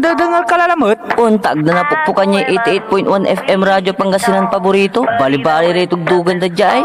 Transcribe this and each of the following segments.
dadangal kalalamot. Untag na napukpukan niya 88.1 FM Radyo Pangasinan paborito. Bali-bali rito dugan da jay.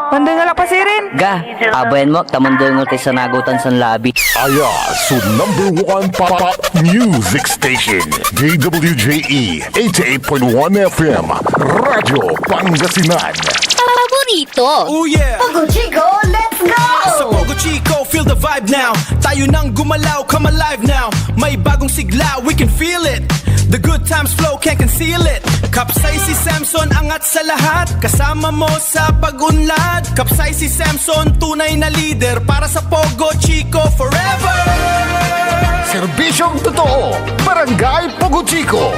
Mandangal pa si rin. Ga, abayan mo, tamandangal tayo sa nagutan sa labi. Aya, so #1 pop music station, DWJE 88.1 FM, Radyo Pangasinan. Paborito. Oh yeah! Pogo Chico, let's go! Sa Pogo Chico, feel the vibe now. Tayo nang gumalaw, come alive now. May bagong sigla, we can feel it. The good times flow, can't conceal it. Kapsay si Samson, angat sa lahat. Kasama mo sa pag-unlad. Kapsay si Samson, tunay na leader. Para sa Pogo Chico, forever! Serbisyong totoo, Barangay Pogo Chico.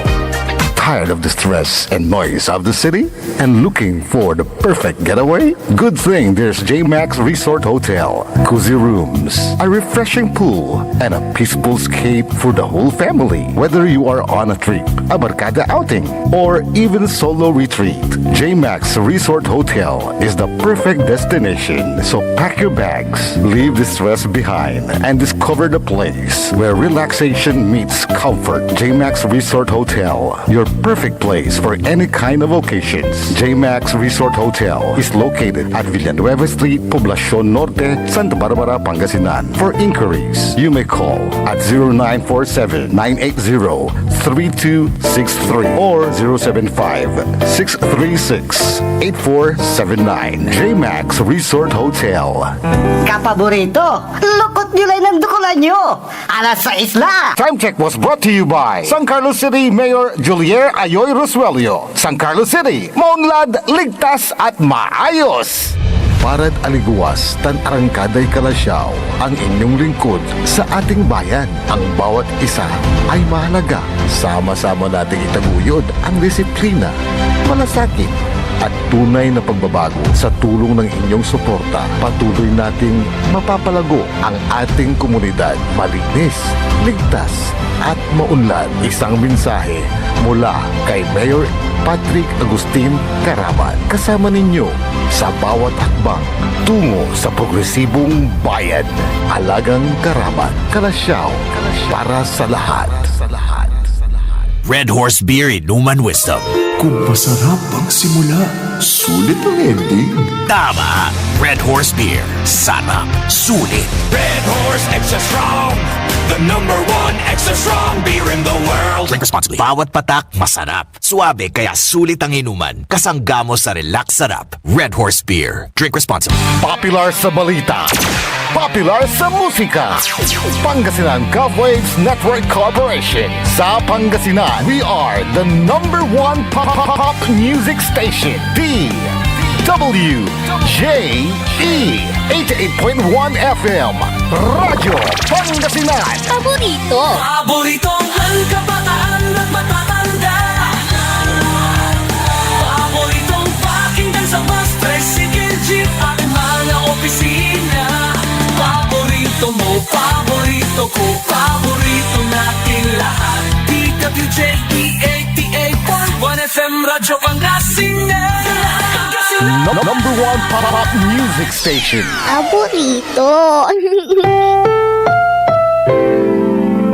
Tired of the stress and noise of the city? And looking for the perfect getaway? Good thing there's J-Max Resort Hotel. Cozy rooms, a refreshing pool, and a peaceful escape for the whole family. Whether you are on a trip, a barkada outing, or even solo retreat, J-Max Resort Hotel is the perfect destination. So pack your bags, leave the stress behind, and discover the place where relaxation meets comfort. J-Max Resort Hotel, your perfect place for any kind of occasions. J-Max Resort Hotel is located at Villanueva Street, Poblacion Norte, Santa Barbara, Pangasinan. For inquiries, you may call at 0947-980-3263 or 075-636-8479. J-Max Resort Hotel. Kapaborito, lukot nyo lang ng dukulan nyo. Alas 6 na! Time check was brought to you by San Carlos City Mayor Julier Ayoy Rosuelio. San Carlos City, maunlad, ligtas at maayos. Parad aliguas, tan arangkaday kalasyaw, ang inyong lingkod sa ating bayan. Ang bawat isa ay mahalaga. Sama-sama nating itaguyod ang disiplina, malasakit, at tunay na pagbabago. Sa tulong ng inyong suporta, patuloy nating mapapalago ang ating komunidad. Malinis, ligtas, at maunlad. Isang mensahe mula kay Mayor Patrick Agustin Caraman. Kasama ninyo sa bawat hakbang tungo sa progresibong bayan. Alagang Caraman, Kalasyaw, para sa lahat. Red Horse Beer Inuman Wisdom. Kung masarap ang simula, sulit ang ending. Tama! Red Horse Beer. Sarap. Sulit. Red Horse Extra Strong, the #1 extra strong beer in the world. Drink responsibly. Bawat patak, masarap. Suabe, kaya sulit ang inuman. Kasangga mo sa relax sarap. Red Horse Beer. Drink responsibly. Popular sa balita, popular sa musika. Pangasinan Golfwaves Network Corporation. Sa Pangasinan, we are the #1 pop music station. DWJE 88.1 FM. Radyo Pangasinan. Paborito. Paboritong ang kabataan at matatanda. Paboritong pakinggan sa bus, tricycle, jeep at mga opisina. Paborito mo, paborito ko, paborito natin lahat. DWJE 88.1 FM, Radyo Pangasinan. #1 pop music station. Paborito.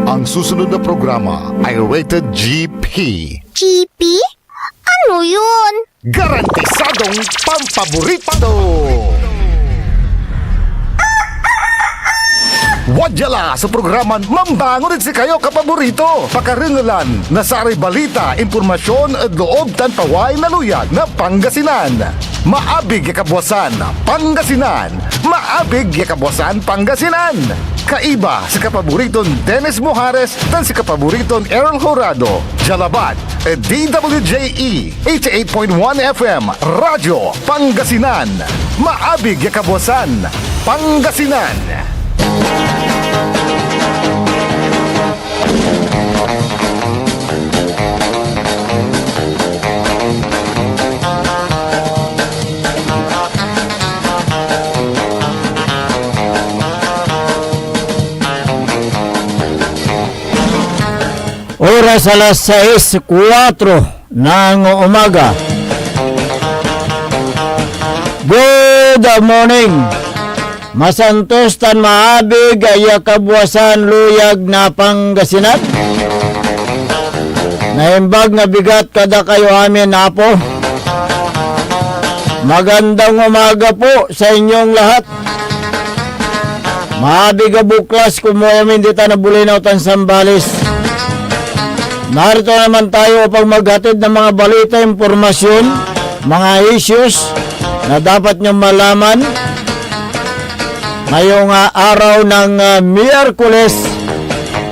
Ang susunod na programa ay rated GP. GP? Ano yun? Garantisadong pampaborito! Wadyala sa programa Mambangon si kayo kapaborito. Pakaringalan na sari balita, impormasyon at loob tanpaway na luyag na Pangasinan. Maabig yakabwasan Pangasinan. Maabig yakabwasan Pangasinan. Kaiba sa kapaboriton Dennis Mojares tan si kapaboriton Errol Horado. Jalabat DWJE 88.1 FM Radyo Pangasinan. Maabig yakabwasan Pangasinan. Oras alas 6:04 ng umaga. Good morning. Masantos tan maabig ay kabwasan luyag na Pangasinan. Naimbag na bigat kada kayo amin, Apo. Magandang umaga po sa inyong lahat. Maabiga buklas kumuyamin dito na bulinaw tan Sambales. Narito naman tayo upang maghatid ng mga balita, impormasyon, mga issues na dapat nyo malaman ngayong araw ng Miyerkules,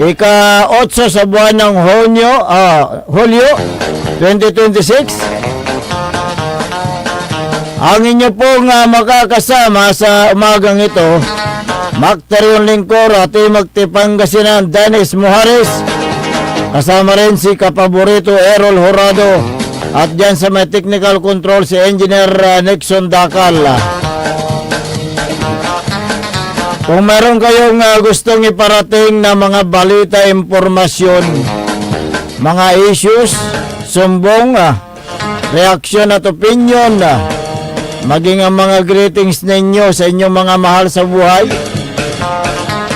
ika-8 sa buwan ng Hulyo 2026. Ang inyo pong makakasama sa umagang ito, Macterion Lingkor at Magtipangasinan Dennis Muhares. Kasama rin si Kapaborito Errol Horado. At dyan sa may technical control si Engineer Nixon Dakal. Kung meron kayong gustong iparating na mga balita, impormasyon, mga issues, sumbong, reaksyon at opinion, maging ang mga greetings ninyo sa inyong mga mahal sa buhay,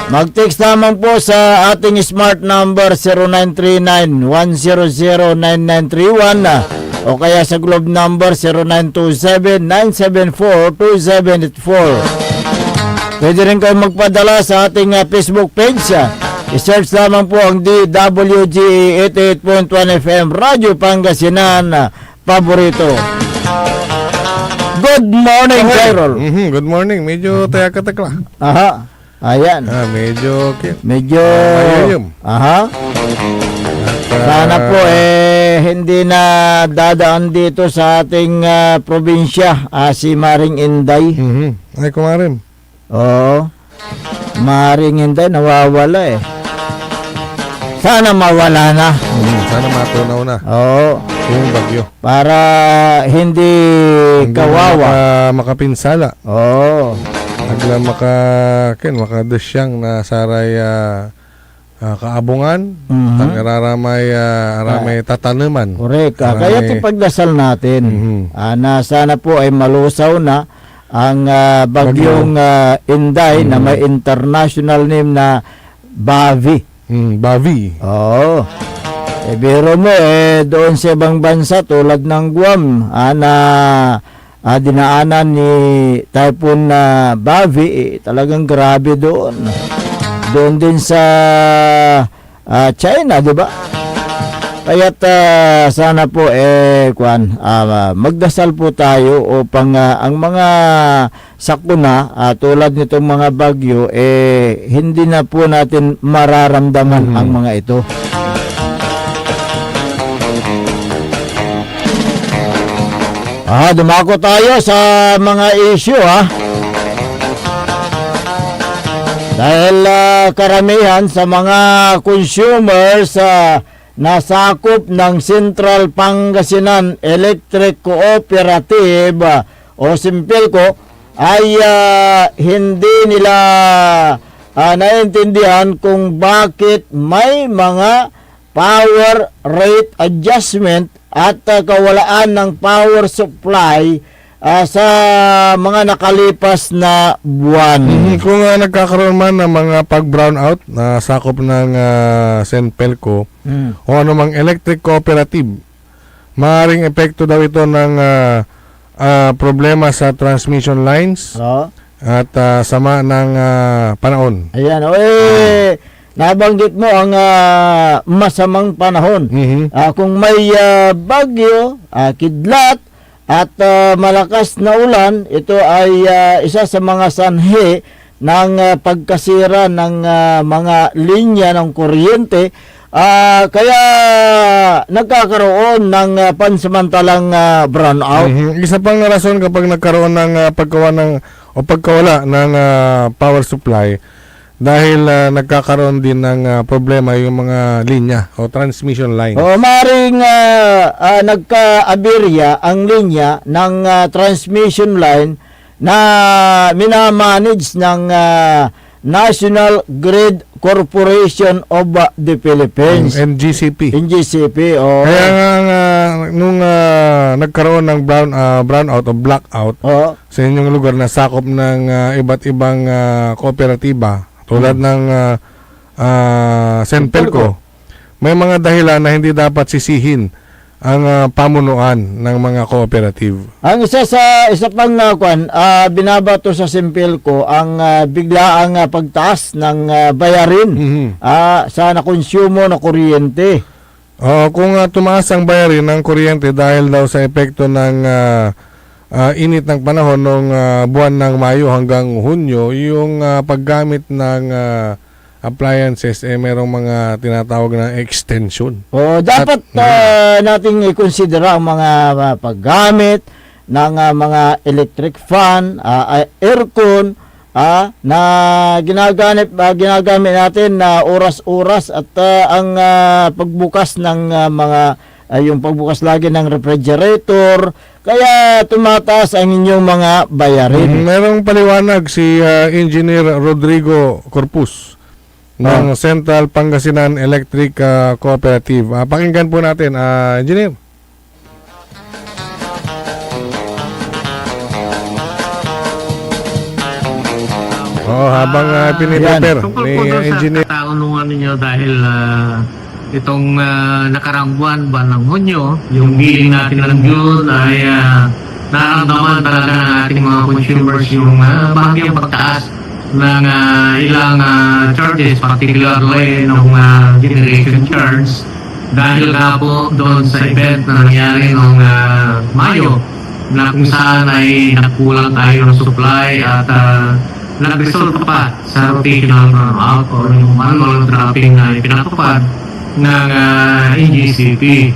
mag-text naman po sa ating smart number 0939-100-9931 o kaya sa globe number 0927-974-2784. Pwede rin kayo magpadala sa ating Facebook page. I-search naman po ang DWG 88.1 FM Radio Pangasinan Paborito. Good morning, Carol. Good morning. Medyo tayakatakla. Aha. Ayan. Medyo mayayom. Aha. Sana po hindi na dadaan dito sa ating probinsya si Maring Inday. Ay, kumarin. Oo. Maring Inday nawawala Sana mawala na. Sana matunaw na. Oo. Yung bagyo. Para hindi kawawa. Makapinsala. Oo. Agla makadesyang na saray kaabungan. Aramay tatanuman. Correct. Kaya pagdasal natin na sana po ay malusaw na ang bagyong Inday na may international name na Bavi. Bavi. Oo. Biro mo doon sa ibang bansa tulad ng Guam na dinaanan ni Typhoon Bavi, talagang grabe doon. Doon din sa China, di ba? Kaya't sana po magdasal po tayo upang ang mga sakuna tulad nitong mga bagyo hindi na po natin mararamdaman ang mga ito. Dumako tayo sa mga issue dahil karamihan sa mga consumers nasakop ng Central Pangasinan Electric Cooperative o Simpelco ay hindi nila naintindihan kung bakit may mga power rate adjustment at kawalaan ng power supply sa mga nakalipas na buwan. Kung nagkakaroon man ng mga pag-brownout na sakop ng Senpelco o anumang electric cooperative, maaaring epekto daw ito ng problema sa transmission lines at sama ng panahon. Ayan, nabanggit mo ang masamang panahon. Kung may bagyo, kidlat, at malakas na ulan, ito ay isa sa mga sanhi ng pagkasira ng mga linya ng kuryente. Kaya nagkakaroon ng pansamantalang brownout. Isa pang rason kapag nagkaroon ng pagkawala ng power supply, dahil nagkakaroon din ng problema yung mga linya o transmission line. Maring nagka-aberya ang linya ng transmission line na minamanage ng National Grid Corporation of the Philippines. NGCP. Kaya nung nagkaroon ng brownout o blackout sa inyong lugar na sakop ng iba't ibang kooperatiba tulad ng Senpelco, may mga dahilan na hindi dapat sisihin ang pamunuan ng mga cooperative. Ang isa pang binabato sa Simpelco ang biglaang pagtaas ng bayarin sa nakonsumo na kuryente. Kung tumaas ang bayarin ng kuryente dahil daw sa epekto ng init ng panahon noong buwan ng Mayo hanggang Hunyo, yung paggamit ng appliances merong mga tinatawag na extension. Dapat nating i-consider ang mga paggamit ng mga electric fan, aircon na ginagamit natin na oras-oras at ang pagbukas ng yung pagbukas lagi ng refrigerator, kaya tumataas ang inyong mga bayarin. Merong paliwanag si Engineer Rodrigo Corpus ng Central Pangasinan Electric Cooperative. Pakinggan po natin, Engineer. Habang piniprepare ni Engineer. Taunungan ninyo dahil itong nakarang buwan ng Hunyo, yung billing natin ng June ay nararamdaman talaga ng ating mga consumers yung bahagyang pagtaas ng ilang charges, particularly ng generation charge, dahil nga po doon sa event na nangyari noong Mayo na kung saan ay nagkulang tayo ng supply at nag-result pa sa rotational burnout o yung manual dropping na ipinatupad ng NGCP.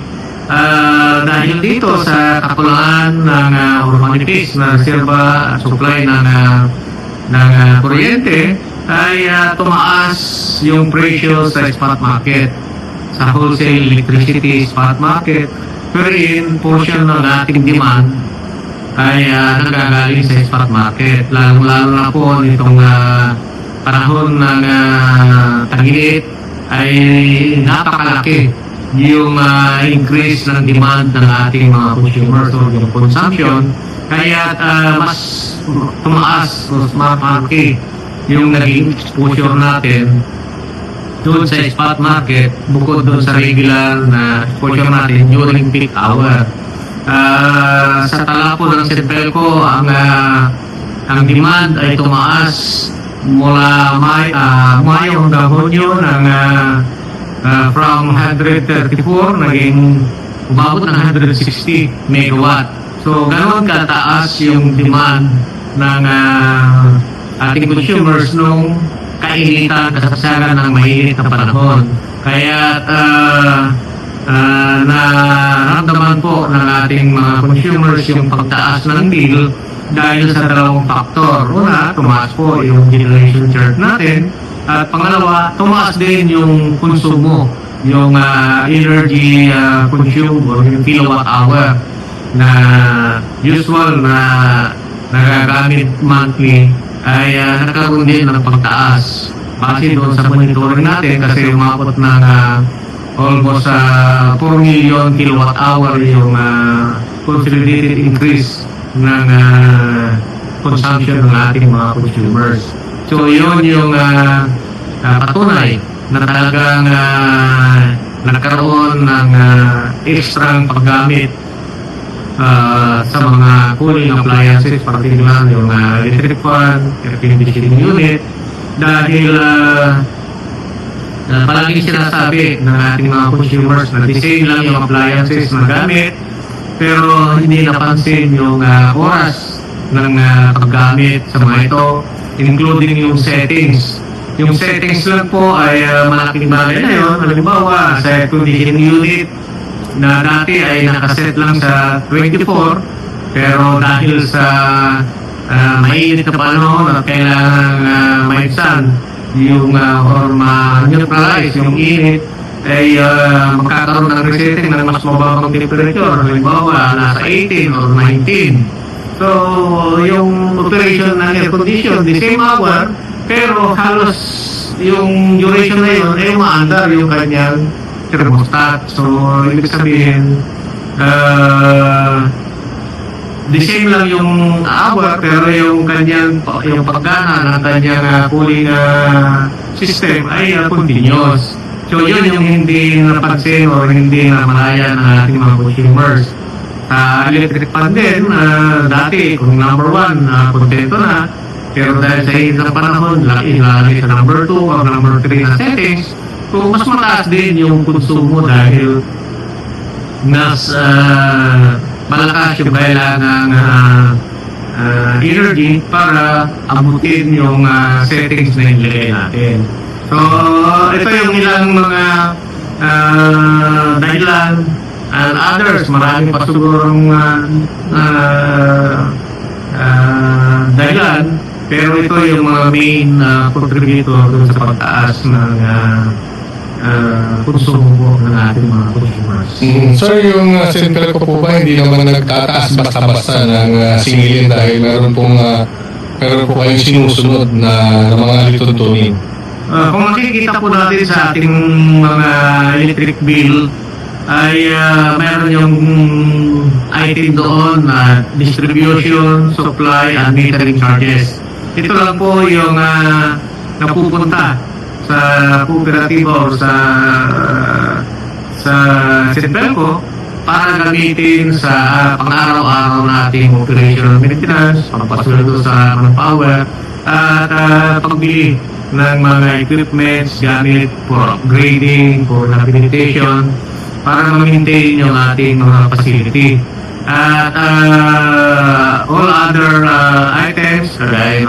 Dahil dito sa kakulangan ng manipis na reserva at supply ng kuryente ay tumaas yung presyo sa spot market, sa wholesale electricity spot market, wherein portion ng ating demand ay nagagaling sa spot market, lalo na po nitong panahon ng tag-init ay napakalaki yung increase ng demand ng ating mga consumers o yung consumption, kaya mas tumaas o smart market yung naging exposure natin doon sa spot market bukod doon sa regular na exposure natin during peak hour. Sa tala po ng Simpelco, ang demand ay tumaas mula Mayo hanggang Hunyo ng from 134 naging umabot ng 160 megawatt. So ganoon kataas yung demand ng ating consumers nung kainitan, kasasagan ng mainit na panahon. Kaya naramdaman po ng ating mga consumers yung pagtaas ng bill dahil sa dalawang faktor. Una, tumaas po yung generation charge natin. At pangalawa, tumaas din yung konsumo, yung energy consumed o yung kilowatt hour na usual na nagagamit monthly ay nagkaroon din ng pagtaas. Base doon sa monitoring natin kasi umabot ng almost 4 million kilowatt hour yung consolidated increase ng consumption ng ating mga consumers. So yun yung patunay na talagang nagkaroon ng extrang paggamit sa mga cooling appliances, particularly yung electric fan, air conditioning unit, dahil palaging sinasabi ng ating mga consumers na the same lang yung appliances na gamit, pero hindi napansin yung oras ng paggamit sa mga ito, including yung settings. Yung settings lang po ay malaking bagay na yun. Halimbawa, sa air conditioning unit na dati ay nakaset lang sa 24, pero dahil sa mainit na panahon at kailangan maibsan yung or ma-neutralize yung init, ay magkakaroon ng resetting ng mas mababang temperature. Halimbawa, nasa 18 or 19. So, yung operation ng air condition, the same hour, pero halos yung duration na yun ay umaandar yung kanyang thermostat. So, ibig sabihin, the same lang yung hour, pero yung kanyang yung paggana ng kanyang cooling system ay continuous. So yun yung hindi napansin o hindi namalaya ng ating mga consumers. Electric pan din, dati kung number 1, kontento na. Pero dahil sa init ng panahon, laki sa number 2 o number 3 na settings, so mas mataas din yung konsumo dahil mas malakas yung kailangang energy para abutin yung settings na ilagay natin. So, ito yung ilang mga dahilan and others. Marami pa sigurong dahilan. Pero ito yung mga main contributor sa pagtaas ng konsumo po ng ating mga consumers. Sir, yung Sintelco po ba hindi naman nagtataas basta-basta ng singilin dahil meron po kayong sinusunod na mga lituntunin? Kung makikita po natin sa ating mga electric bill ay meron yung item doon na distribution, supply, and metering charges. Ito lang po yung napupunta sa kooperatiba o sa Sintelco para gamitin sa pang-araw-araw nating operational maintenance, pagpasweldo sa manpower, at pagbili ng mga equipments, gamit for upgrading, for rehabilitation, para ma-maintain yung ating mga facility. At all other items, kagaya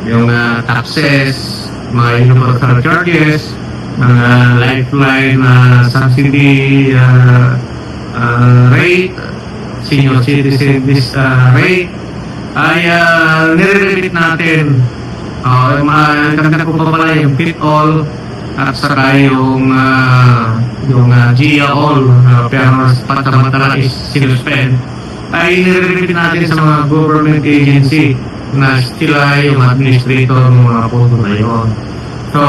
yung taxes, mga universal charges, mga lifeline subsidy rate, senior citizen rate, ay nire-remit natin. Dagdag ko pa pala yung fit-all at saka yung GIA all, pero pansamantala is sinuspend, ay nire-remit natin sa mga government agency na sila yung administrator ng mga pondo na yun. So,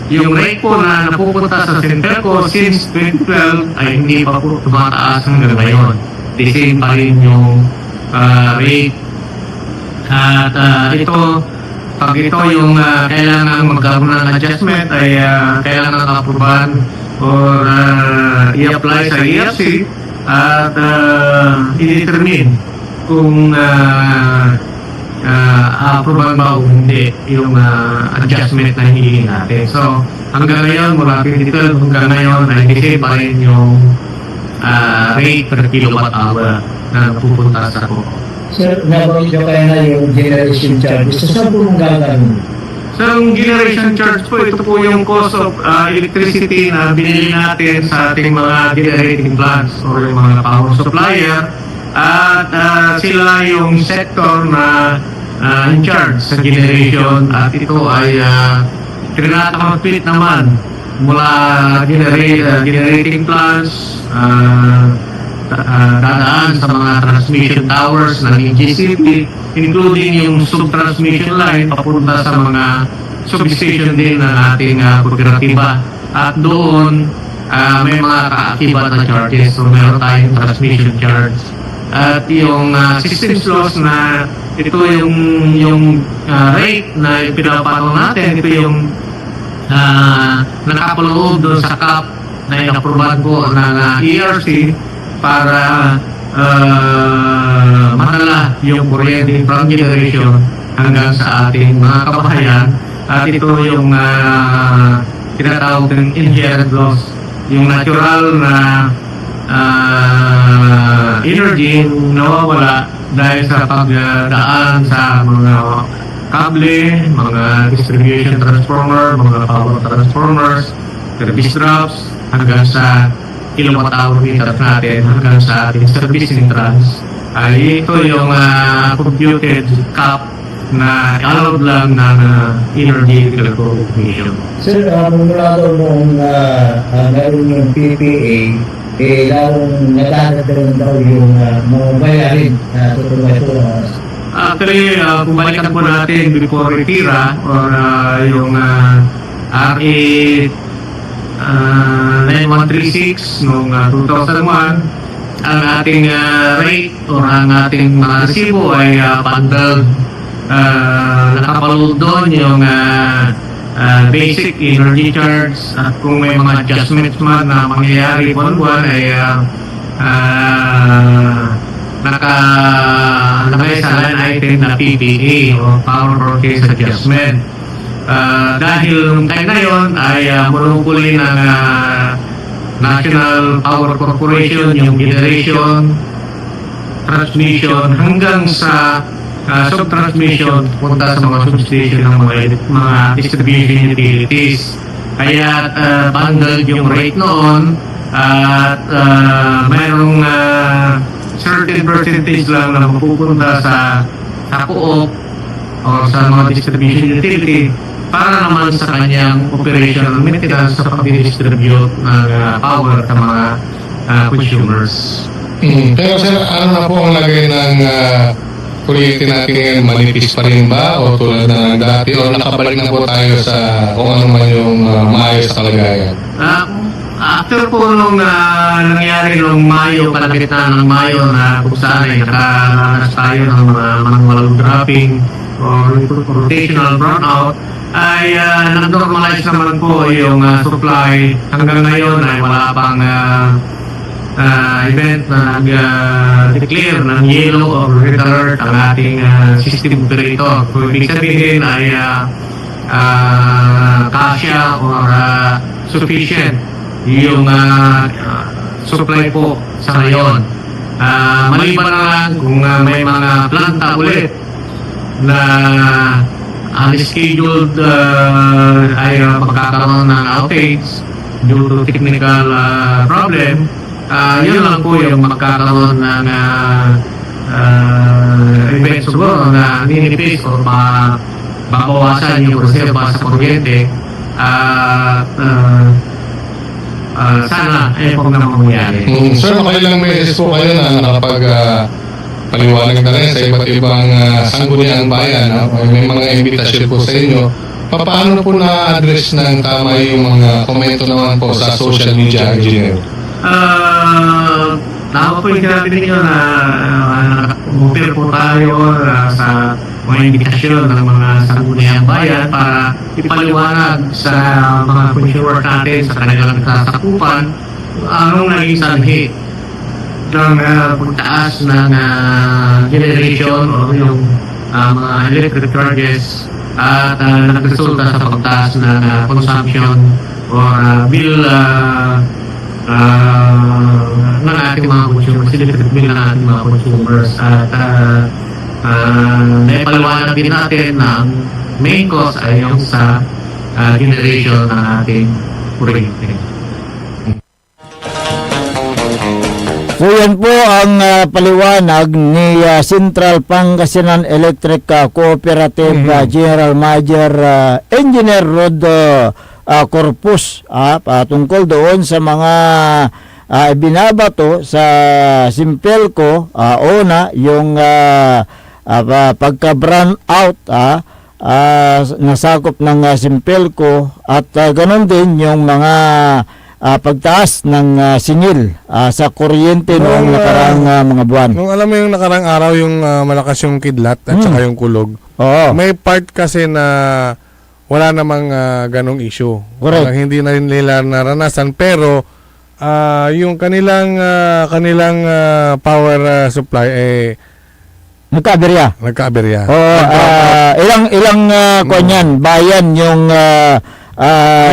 yung rate po na napupunta sa Sintelco since 2012 ay hindi pa po tumataas hanggang ngayon. The same pa rin yung rate. At pag ito yung kailangan magkaroon ng adjustment ay kailangan aprobahan or i-apply sa EFC at i-determine kung aprobahan ba o hindi yung adjustment na hihingin natin. So, hanggang ngayon, mula 2012 hanggang ngayon ay hindi pa rin yung rate per kilowatt hour na pupunta sa ko. Sir, nabanggit nyo kaya na yung generation charges. So, saan po mong gagawin? So, yung generation charge po, ito po yung cost of electricity na binili natin sa ating mga generating plants or yung mga power supplier. At sila yung sector na in charge sa generation at ito ay tinatakamapit naman mula generating plants, dadaan sa mga transmission towers ng GCP, including yung sub-transmission line papunta sa mga substation din ng ating kooperatiba. At doon, may mga kaakibat na charges. So, meron tayong transmission charge. At yung systems loss na ito yung rate na pinapatong natin, ito yung nakapaloob doon sa CAP na inaprobahan ko ng ERC para madala yung kuryente from generation hanggang sa ating mga kabahayan. At ito yung tinatawag ng inherent loss, yung natural na energy nawawala dahil sa pagdaan sa mga kable, mga distribution transformer, mga power transformers, service drops, hanggang sa kilowatt hour meters natin, hanggang sa ating service entrance. Ay ito yung computed cap na allowed lang ng energy calculation. Sir, mula doon nung meron yung PPA, lalong natatagal daw yung mga bayarin na tutuloy po. Actually, kung balikan po natin before retira or yung RA 9136 noong 2001, ang ating rate or ang ating mga resibo ay bundled. Nakapaloob doon yung basic energy charge, at kung may mga adjustments man na mangyayari buwan-buwan ay nakalagay sa line item na PPA o Power Purchase Adjustment. Dahil nung time na yun ay monopoly ng National Power Corporation yung generation, transmission hanggang sa sub-transmission punta sa mga substation ng mga distribution utilities. Kaya bundled yung rate noon at mayroong certain percentage lang na mapupunta sa co-op o sa mga distribution utility para naman sa kanyang operational maintenance sa pag-distribute ng power sa mga consumers. Pero sir, ano na po ang lagay ng kuryente natin ngayon? Manipis pa rin ba o tulad na dati o nakabalik na po tayo sa kung ano man yung maayos na kalagayan? After po nung nangyari nung Mayo, kalapit na ng Mayo na kung saan ay nakaranas tayo ng mga manual dropping or rotational brownout, ay nag-normalize naman po yung supply. Hanggang ngayon ay wala pang event na nag-declare ng yellow or red alert ang ating system operator. So, ibig sabihin ay kasya or sufficient yung supply po sa ngayon. Maliban na lang kung may mga planta ulit na unscheduled ay magkakaroon ng outage due to technical problem, yun lang po yung magkakaroon ng event siguro na ninipis o mabawasan yung reserva sa kuryente. Sana huwag na mangyari. Sir, makailang meses po kayo na nakapag paliwanag na rin sa iba't ibang sangguniang bayan. May mga imbitasyon po sa inyo. Paano po na-address ng tama yung mga komento naman po sa social media engineer? Tama po yung sinabi ninyo na umupir po tayo sa mga imbitasyon ng mga sangguniang bayan para ipaliwanag sa mga consumers natin sa kanilang sasakupan anong naging sanhi ng pagtaas ng generation o yung mga electric charges at nagresulta sa pagtaas ng consumption or bill ng ating mga consumers, electric bill ng ating mga consumers. At naipaliwanag din natin na ang main cause ay yung sa generation ng ating kuryente. So yan po ang paliwanag ni Central Pangasinan Electric Cooperative General Manager Engineer Rod Corpus tungkol doon sa mga binabato sa Simpelco. Una yung pagka-brown out nasakop ng Simpelco at ganon din yung mga pagtaas ng singil sa kuryente noong nakaraang mga buwan. Nung alam mo yung nakaraang araw yung malakas yung kidlat at saka yung kulog. May part kasi na wala namang ganong issue. Hindi na rin nila naranasan pero yung kanilang power supply nagkaaberya. Ilang kunyan bayan yung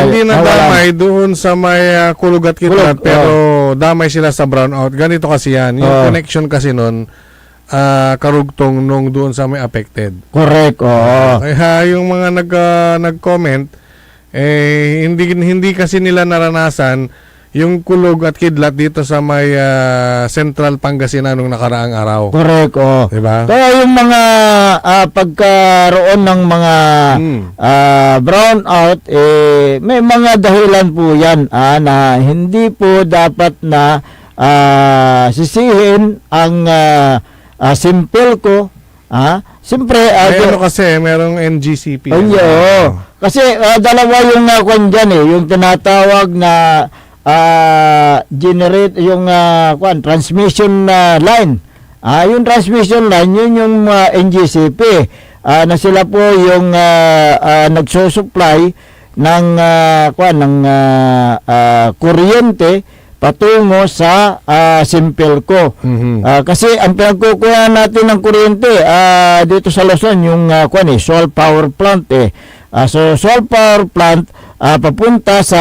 hindi na damay doon sa may kulog at kidlat pero damay sila sa brownout. Ganito kasi yan. Yung connection kasi nun karugtong nung doon sa may affected. Correct. Kaya yung mga nag-comment hindi kasi nila naranasan yung kulog at kidlat dito sa may Central Pangasinan nung nakaraang araw. Correct. Diba? Kaya yung mga pagkaroon ng mga brownout, may mga dahilan po yan na hindi po dapat na sisihin ang Simpelco. Siyempre, merong NGCP. Kasi dalawa yung kwan dyan yung tinatawag na generate yung transmission line. Yung transmission line, yun yung NGCP. na sila po yung nagsusupply ng kuryente patungo sa Simpelco. Kasi ang pinagkukuha natin ng kuryente dito sa Luzon yung Sol Power Plant so Sol Power Plant papunta sa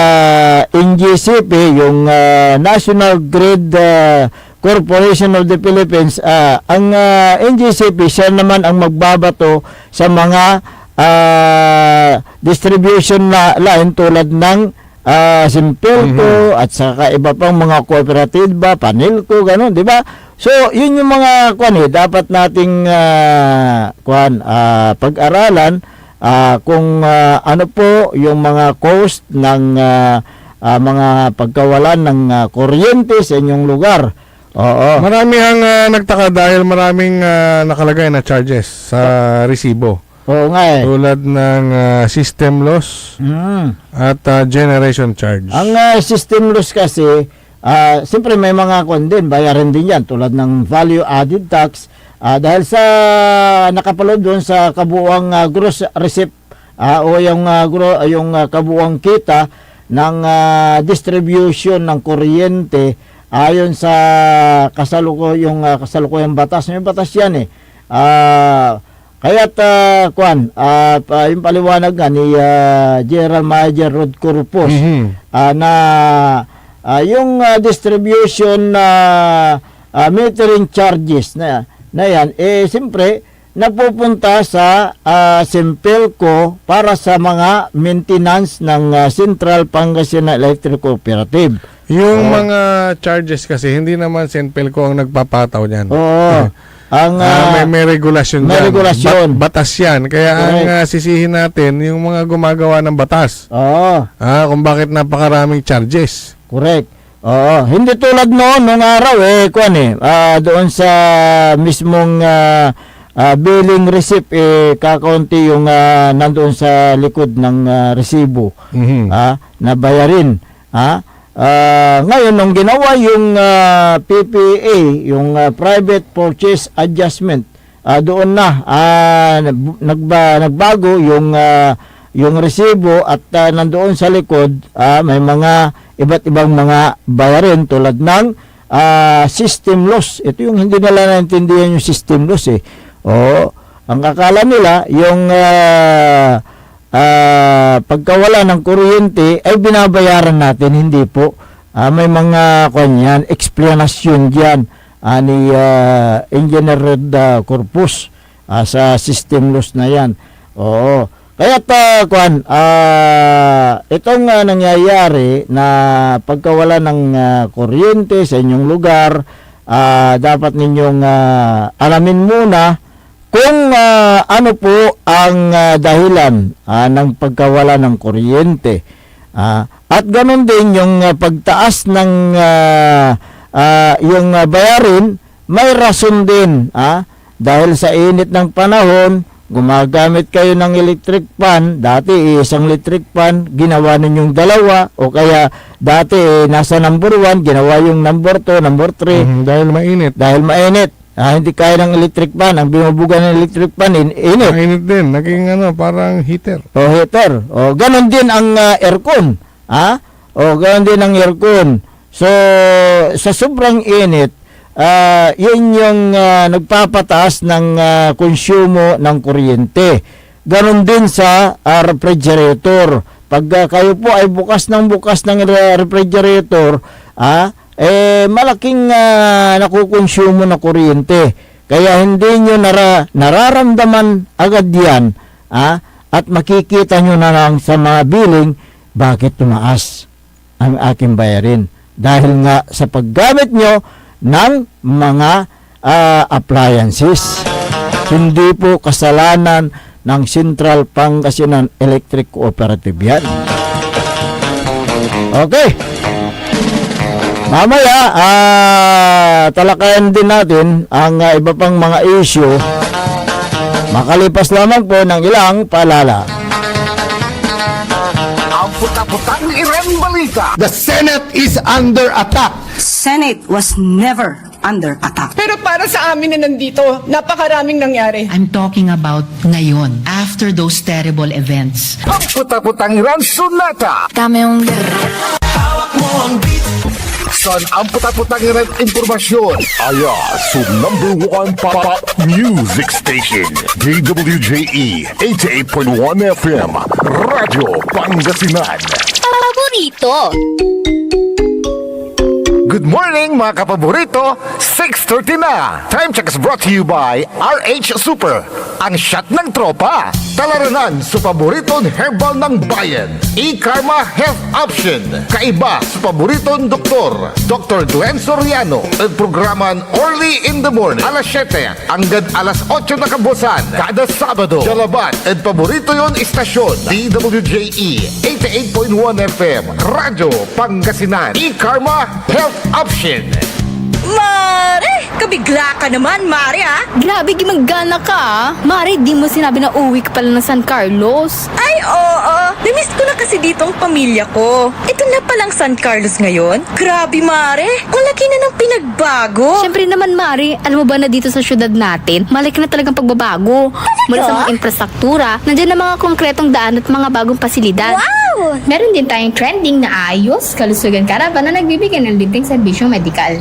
NGCP yung National Grid Corporation of the Philippines. Ang NGCP siya naman ang magbabato sa mga distribution line tulad ng Simpelco at saka iba pang mga kooperatiba, Panelco, gano'n, di ba? So, yun yung mga dapat nating pag-aralan kung ano po yung mga cost ng mga pagkawalan ng kuryente sa inyong lugar. Oo. Marami ang nagtaka dahil maraming nakalagay na charges sa resibo. Oo nga Tulad ng system loss at generation charge. Ang system loss kasi, siyempre may mga din, bayaran din yan, tulad ng value added tax, dahil sa nakapalood doon sa kabuuang gross receipt o yung kabuuang kita ng distribution ng kuryente ayon sa kasalukuyang batas. May batas yan kaya't yung paliwanag nga ni General Manager Rod Corpus na yung distribution metering charges na yan siyempre napupunta sa Simpelco para sa mga maintenance ng Central Pangasinan Electric Cooperative. Yung mga charges kasi hindi naman Simpelco ang nagpapataw niyan. May regulasyon may dyan. regulasyon. Batas yan. Kaya ang sisihin natin yung mga gumagawa ng batas. Kung bakit napakaraming charges. Correct. Hindi tulad nung araw doon sa mismong billing receipt kakaunti yung nandoon sa likod ng resibo na bayarin. Ngayon, nung ginawa yung PPA, yung Private Purchase Adjustment, doon na nagbago yung resibo at nandoon sa likod may mga iba't ibang mga bayarin tulad ng system loss. Ito yung hindi nila naintindihan yung system loss ang akala nila yung pagkawala ng kuryente ay binabayaran natin, hindi po. May mga explanation diyan ni Engineer Rod Corpus sa system loss na yan. Kaya itong nangyayari na pagkawala ng kuryente sa inyong lugar, dapat ninyong alamin muna kung ano po ang dahilan ng pagkawala ng kuryente. At ganoon din yung pagtaas ng yung bayarin, may rason din. Dahil sa init ng panahon, gumagamit kayo ng electric fan. Dati isang electric fan, ginawa ninyong dalawa. O kaya dati nasa number 1, ginawa yung number 2, number 3. Dahil mainit. Hindi kaya ng electric fan. Ang binubuga ng electric fan, init. Mainit din. Naging parang heater. Heater. Ganon din ang aircon. Ganon din ang aircon. So, sa sobrang init, yun yung nagpapataas ng konsumo ng kuryente. Ganon din sa refrigerator. Pag kayo po ay bukas ng refrigerator, malaking nakukonsumo na kuryente. Kaya hindi nyo nararamdaman agad yan, at makikita nyo na lang sa mga billing bakit tumaas ang aking bayarin. Dahil nga sa paggamit nyo ng mga appliances. Hindi po kasalanan ng Central Pangasinan Electric Cooperative yan. Okay. Mamaya, talakayan din natin ang iba pang mga issue. Makalipas lamang po ng ilang paalala. Ang puta-putang irembalita. The Senate is under attack. Senate was never under attack. Pero para sa amin na nandito, napakaraming nangyari. I'm talking about ngayon, after those terrible events. Ang puta-putang ransonata. Dame yung Hawak mo ang beat. Saan ang puta-putang informasyon? Aya sa #1 pop music station. DWJE 88.1 FM. Radyo Pangasinan. Paborito. Good morning mga kapaborito, 6:30 na. Time check is brought to you by RH Super, ang shot ng tropa. Talaranan sa paboritong herbal ng bayan, E-Karma Health Option. Kaiba sa paboritong doktor, Dr. Glenn Soriano. At programan Early in the Morning, alas 7 hanggang alas 8 na kabusan. Kada Sabado, Jalaban at paborito yon istasyon, DWJE 88.1 FM, Radyo Pangasinan, E-Karma Health Option. Mare! Kabigla ka naman, Mare, ha? Grabe, gimagana ka, ah. Mari, di mo sinabi na uwi ka pala ng San Carlos. Ay, oo. Namiss ko na kasi dito ang pamilya ko. Ito na palang San Carlos ngayon. Grabe, Mare. Ang laki na ng pinagbago. Siyempre naman, Mari, alam mo ba na dito sa syudad natin, malaki na talagang pagbabago. Mula sa mga infrastruktura, nandiyan na mga konkretong daan at mga bagong pasilidad. Wow! Meron din tayong trending na ayos, kalusugan karavan na nagbibigay ng libreng serbisyong medikal.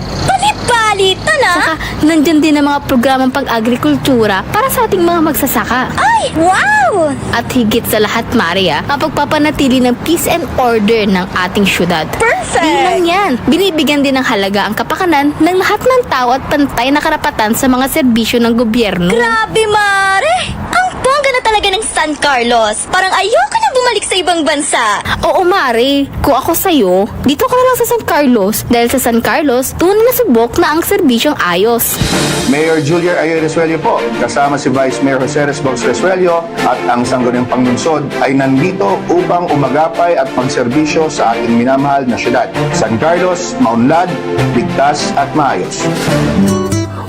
Balita na! Saka, nandyan din ang mga programang pag-agrikultura para sa ating mga magsasaka. Ay, wow! At higit sa lahat, Maria, ang pagpapanatili ng peace and order ng ating syudad. Perfect! Di lang yan, binibigyan din ng halaga ang kapakanan ng lahat ng tao at pantay na karapatan sa mga serbisyo ng gobyerno. Grabe, Mare! Ang bongga na talaga ng San Carlos. Parang ayoko na bumalik sa ibang bansa. Oo, Mari. Kung ako sa'yo, dito ka na lang sa San Carlos. Dahil sa San Carlos, tunay na subok na ang serbisyong ayos. Mayor Julia Ayo Resuello po, kasama si Vice Mayor Jose Resbox Resuello at ang Sangguniang Panglungsod ay nandito upang umagapay at magserbisyo sa ating minamahal na syudad. San Carlos, maunlad, ligtas at maayos.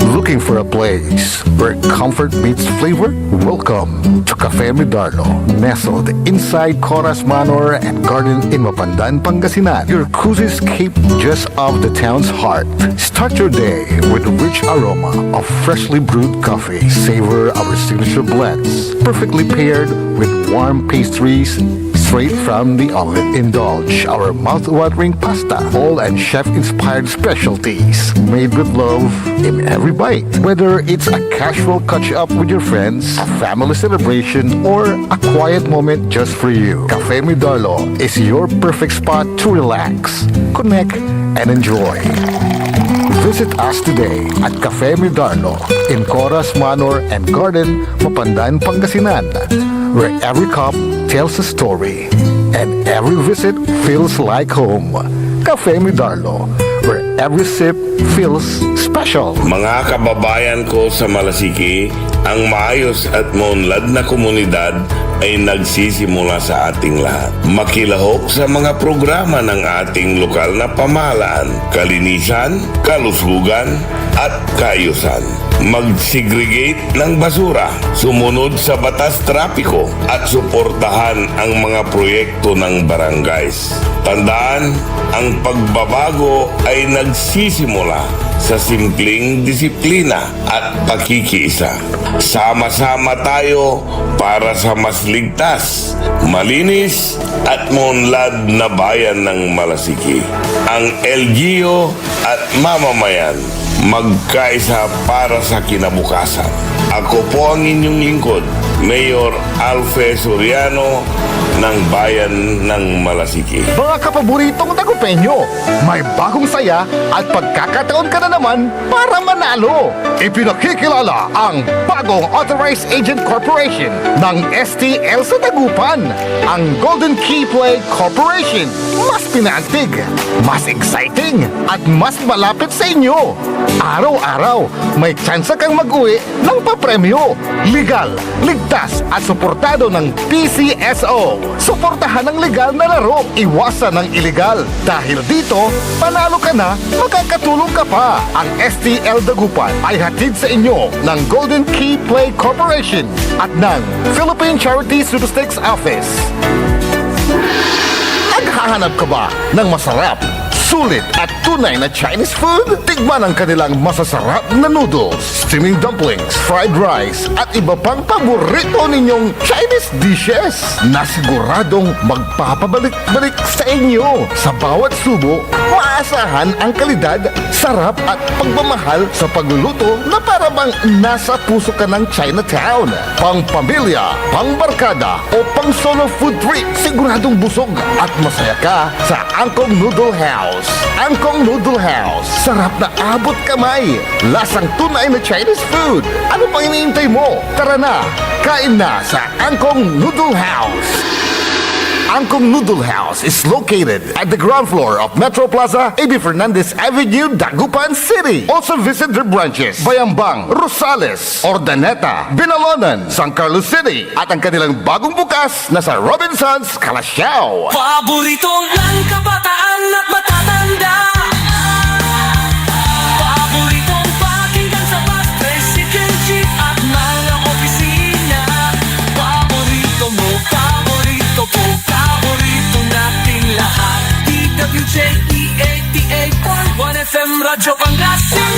Looking for a place where comfort meets flavor? Welcome to Cafe Medardo, nestled inside Coras Manor and Garden in Mapandan, Pangasinan. Your cozy escape just off the town's heart. Start your day with the rich aroma of freshly brewed coffee. Savor our signature blends, perfectly paired with warm pastries straight from the oven. Indulge our mouth-watering pasta, all and chef-inspired specialties made with love in every bite. Whether it's a casual catch-up with your friends, a family celebration, or a quiet moment just for you, Cafe Medardo is your perfect spot to relax, connect, and enjoy. Visit us today at Cafe Medardo in Coras Manor and Garden, Mapandan, Pangasinan, where every cup tells a story and every visit feels like home. Cafe Medardo, where every sip feels special. Mga kababayan ko sa Malasiki, ang maayos at maunlad na komunidad ay nagsisimula sa ating lahat. Makilahok sa mga programa ng ating lokal na pamahalaan, kalinisan, kalusugan, at kaayusan. Mag-segregate ng basura, sumunod sa batas trapiko, at suportahan ang mga proyekto ng barangays. Tandaan, ang pagbabago ay nagsisimula sa simpleng disiplina at pakikiisa. Sama-sama tayo para sa mas ligtas, malinis at maunlad na bayan ng Malasiki. Ang LGU at mamamayan magkaisa para sa kinabukasan. Ako po ang inyong lingkod, Mayor Alfe Soriano ng Bayan ng Malasiki. Mga kapaboritong tagupenyo, may bagong saya at pagkakataon ka na naman para manalo. Ipinakikilala ang bagong Authorized Agent Corporation ng STL sa Dagupan, ang Golden Key Play Corporation. Mas pinaantig, mas exciting, at mas malapit sa inyo. Araw-araw, may tsansa kang mag-uwi ng papremyo. Legal, ligtas at suportado ng PCSO. Suportahan ang legal na laro, iwasan ang illegal. Dahil dito, panalo ka na, makakatulong ka pa. Ang STL Dagupan ay hatid sa inyo ng Golden Key Play Corporation at ng Philippine Charity Statistics Office. Naghahanap ka ba ng masarap, sulit at tunay na Chinese food? Tikman ang kanilang masasarap na noodles, steaming dumplings, fried rice, at iba pang paborito ninyong Chinese dishes na siguradong magpapabalik-balik sa inyo. Sa bawat subo, maasahan ang kalidad, sarap at pagmamahal sa pagluluto na para bang nasa puso ka ng Chinatown. Pang pamilya, pang barkada o pang solo food trip, siguradong busog at masaya ka sa Angkong Noodle House. Angkong Noodle House, sarap na abot kamay, lasang tunay na Chinese food. Ano pang iniintay mo? Tara na, kain na sa Angkong Noodle House. Angkong Noodle House is located at the ground floor of Metro Plaza, A.B. Fernandez Avenue, Dagupan City. Also visit their branches, Bayambang, Rosales, Ordaneta, Binalonan, San Carlos City, at ang kanilang bagong bukas na sa Robinsons, Calasiao. Paborito ng kabataan at matatanda. Paboritong pakinggan sa bus, tricycle, jeep at mga opisina. Paborito mo, paborito ko, paborito nating lahat. DWJE 88.1 FM Radyo Pangasinan.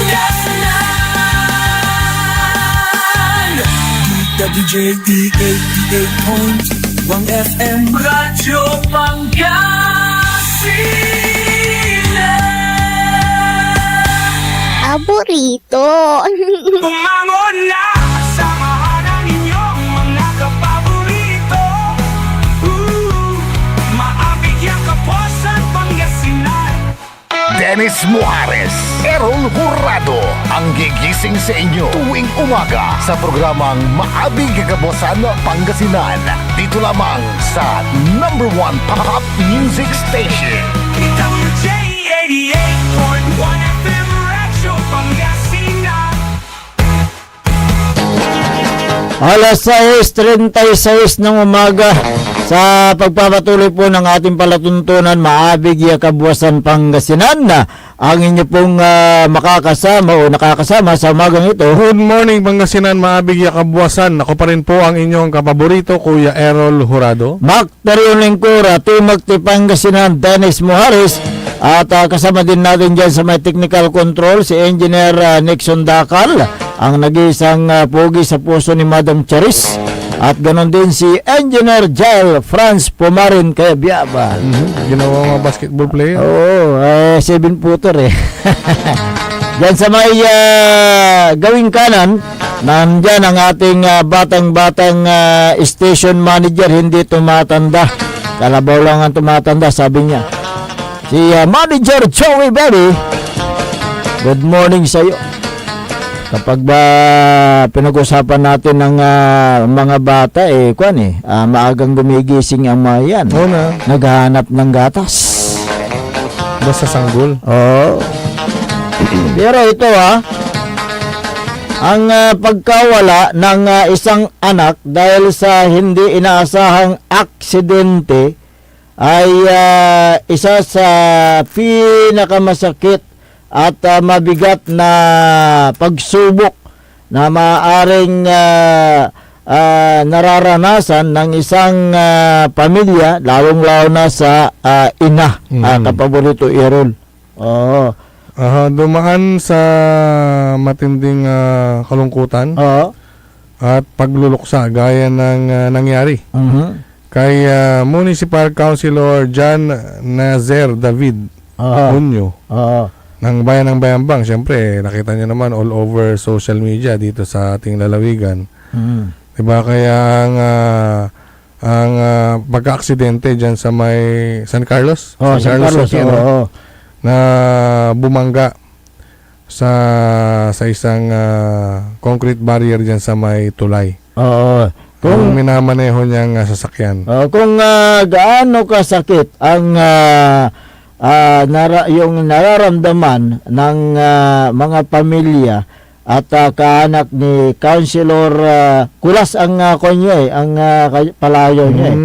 DWJE 88.1 FM Radyo Pangasinan. Paborito. Bumangon na! Samahan ang inyong mga kapaborito. Maabigyan ka po sa Pangasinan. Dennis Muhares, Errol Hurado, ang gigising sa inyo tuwing umaga sa programang Maabig Kagabosan Pangasinan. Dito lamang sa #1 Pop Music Station. DWJ 88.1 FM Radyo Pangasinan. Alas 6:36 ng umaga sa pagpapatuloy po ng ating palatuntunan Maabig Kabuwasan Pangasinan na ang inyo pong makakasama o nakakasama sa umagang ito. Good morning Pangasinan, Maabig Kabuwasan. Ako pa rin po ang inyong kapaborito, Kuya Errol Jurado. Mac Terion Lingkura, Timog Pangasinan, Dennis Muhares. At kasama din natin dyan sa may technical control si Engineer Nixon Dakal, ang nag-iisang pogi sa puso ni Madam Charis. At ganon din si Engineer Jael Franz Pumarin kaya Biaba. Ginawa mga basketball player. Oo, 7-footer eh. Diyan sa may gawing kanan, nandyan ang ating batang-batang station manager, hindi tumatanda. Kalabaw lang ang tumatanda, sabi niya. Si Manager Joey Baby, good morning sa iyo. Kapag ba pinag-usapan natin ng mga bata, maagang gumigising ang mga yan. Oo na. Naghahanap ng gatas. Basta sanggol. Oo. Pero ito ang pagkawala ng isang anak dahil sa hindi inaasahang aksidente ay isa sa pinakamasakit at mabigat na pagsubok na maaaring nararanasan ng isang pamilya, lalong-lalo na sa ina, kapaborito Errol. Oo. Dumaan sa matinding kalungkutan at pagluluksa gaya ng nangyari kay Municipal Councilor John Nazer David Unyo ng Bayan ng Bayambang. Siyempre, nakita niyo naman all over social media dito sa ating lalawigan. Diba? Kaya ang pagka-aksidente dyan sa may San Carlos. San Carlos, na bumangga sa isang concrete barrier dyan sa may tulay. Kung minamaneho niyang sasakyan. Kung gaano kasakit ang yung nararamdaman ng mga pamilya at kaanak ni Councilor Kulas ang ang palayo niya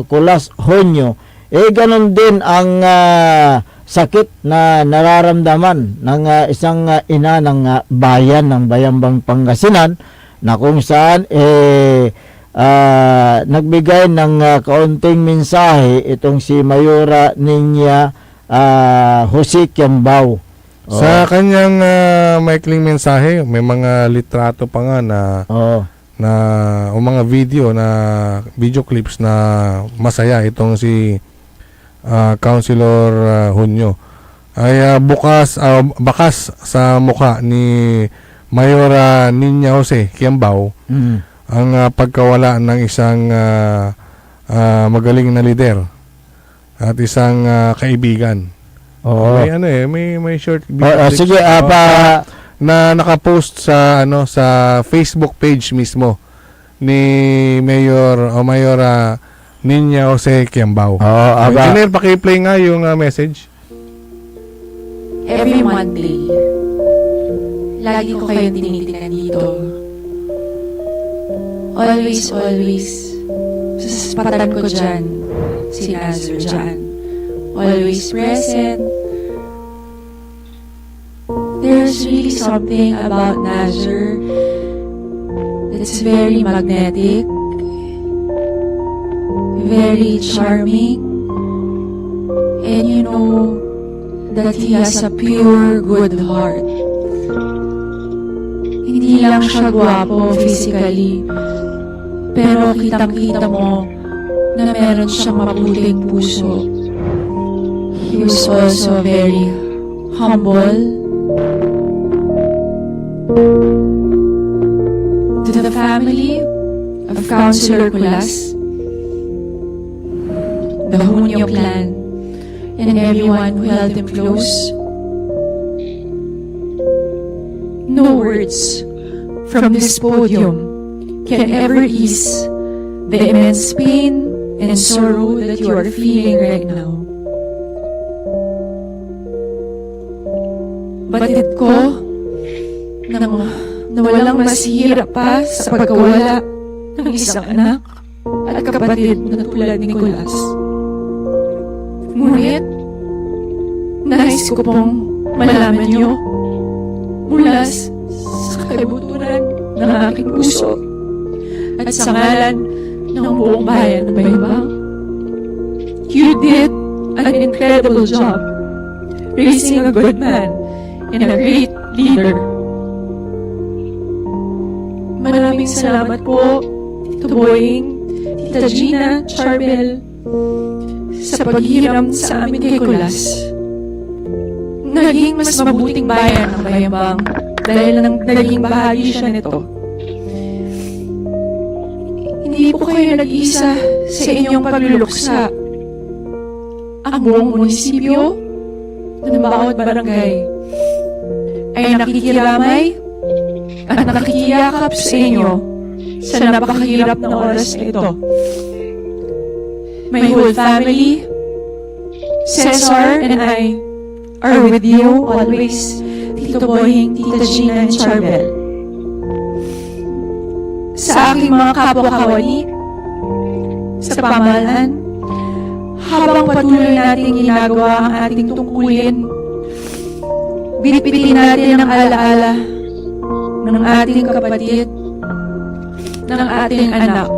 Kulas Honyo, ganon din ang sakit na nararamdaman ng isang ina ng bayan ng Bayambang Pangasinan, na kung saan nagbigay ng kaunting mensahe itong si Mayora Ninya Jose Kiambao. Sa kanyang maikling mensahe, may mga litrato pa nga o mga video clips na masaya itong si Councilor Hunyo ay bakas sa mukha ni Mayor Ninya Jose Kiambao ang pagkawala ng isang magaling na lider at isang kaibigan. May short video sige, na nakapost sa Facebook page mismo ni Mayor Ninya Jose Kiambao. Engineer, paki-play nga yung message. Every Monday, lagi ko kayong tinitingnan dito. Always, sa patan ko dyan, si Nazar dyan. Always present. There's really something about Nazar that's very magnetic, very charming, and you know that he has a pure good heart. Hindi lang siya gwapo physically, pero kitang-kita mo na meron siyang mabuting puso. He was also very humble. To the family of Councilor Kulas, the Hunyo clan, and everyone who held him close, no words from this podium can ever ease the immense pain and sorrow that you are feeling right now. Batid ko na walang masihirap pa sa pagkawala ng isang anak at kapatid na tulad ni Kulas. Ngunit, nais ko pong malaman niyo mula sa kalibuturan ng aking puso at sa ngalan ng buong bayan ng Bayambang. You did an incredible job raising a good man and a great leader. Maraming salamat po, Tito Boying, Tita Gina, Charbel, sa paghiram sa amin kay Kulas. Naging mas mabuting bayan ang Bayambang dahil naging bahagi siya nito. Hindi po kayo nag-isa sa inyong pagluluksa. Ang buong munisipyo ng bawat barangay ay nakikiramay at nakikiyakap sa inyo sa napakahirap na oras na ito. My whole family, Cesar and I are with you always, Tito Boying, Tita Gina, and Charbel. Sa aking mga kapwa-kawani, sa pamahalaan, habang patuloy nating ginagawa ang ating tungkulin, bitbitin natin ang alaala ng ating kapatid, ng ating anak.